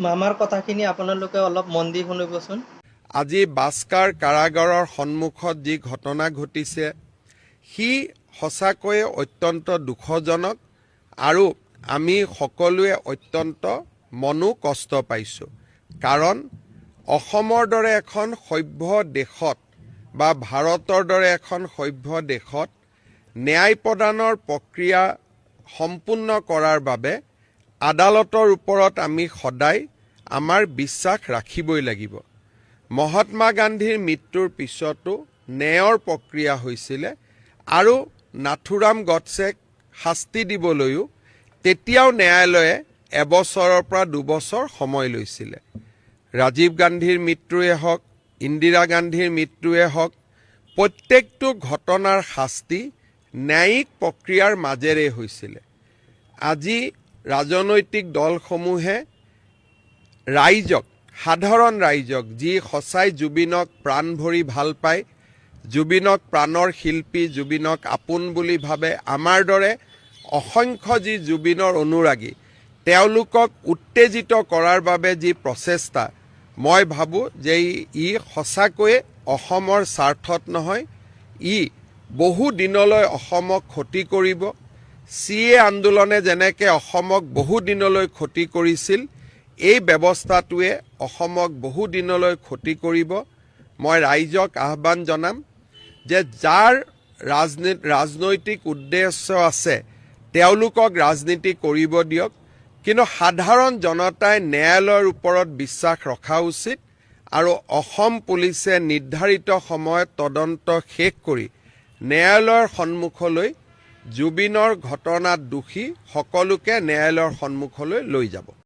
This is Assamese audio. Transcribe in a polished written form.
মামাৰ কথাখিনি আপোনালোকে অলপ মন দি শুনিবচোন। আজি বাস্কাৰ কাৰাগাৰৰ সন্মুখত যি ঘটনা ঘটিছে সি সঁচাকৈয়ে অত্যন্ত দুখজনক আৰু আমি সকলোৱে অত্যন্ত মনো কষ্ট পাইছোঁ। কাৰণ অসমৰ দৰে এখন সভ্য দেশত বা ভাৰতৰ দৰে এখন সভ্য দেশত ন্যায় প্ৰদানৰ প্ৰক্ৰিয়া সম্পূৰ্ণ কৰাৰ বাবে আদালতৰ ওপৰত আমি সদায় আমাৰ বিশ্বাস ৰাখিবই লাগিব। মহাত্মা গান্ধীৰ মৃত্যুৰ পিছতো ন্যায়ৰ প্ৰক্ৰিয়া হৈছিলে আৰু নাথুৰাম গডছেক শাস্তি দিবলৈও তেতিয়াও ন্যায়ালয়ে এবছৰৰ পৰা 2 বছৰ সময় লৈছিলে। ৰাজীৱ গান্ধীৰ মৃত্যুৱে হওক, ইন্দিৰা গান্ধীৰ মৃত্যুৱে হওক, প্ৰত্যেকটো ঘটনাৰ শাস্তি ন্যায়িক প্ৰক্ৰিয়াৰ মাজেৰে হৈছিলে। আজি ৰাজনৈতিক দলসমূহে ৰাইজক, সাধাৰণ ৰাইজক যি সঁচাই জুবিনক প্ৰাণ ভৰি ভাল পায়, জুবিনক প্ৰাণৰ শিল্পী, জুবিনক আপোন বুলি ভাবে, আমাৰ দৰে অসংখ্য যি জুবিনৰ অনুৰাগী, তেওঁলোকক উত্তেজিত কৰাৰ বাবে যি প্ৰচেষ্টা, মই ভাবোঁ যে ই সঁচাকৈয়ে অসমৰ স্বাৰ্থত নহয়, ই বহু দিনলৈ অসমক ক্ষতি কৰিব। CA আন্দোলনে যেনেকৈ অসমক বহু দিনলৈ ক্ষতি কৰিছিল, এই ব্যৱস্থাটোৱে অসমক বহু দিনলৈ ক্ষতি কৰিব। মই ৰাইজক আহ্বান জনাম যে যাৰ ৰাজনৈতিক উদ্দেশ্য আছে তেওঁলোকক ৰাজনীতি কৰিব দিয়ক, কিন্তু সাধাৰণ জনতাই ন্যায়ালয়ৰ ওপৰত বিশ্বাস ৰখা উচিত আৰু অসম পুলিচে নিৰ্ধাৰিত সময়ত তদন্ত শেষ কৰি ন্যায়ালয়ৰ সন্মুখলৈ জুবিনৰ ঘটনাত দোষী সকলোকে ন্যায়ালয়ৰ সন্মুখলৈ লৈ যাব।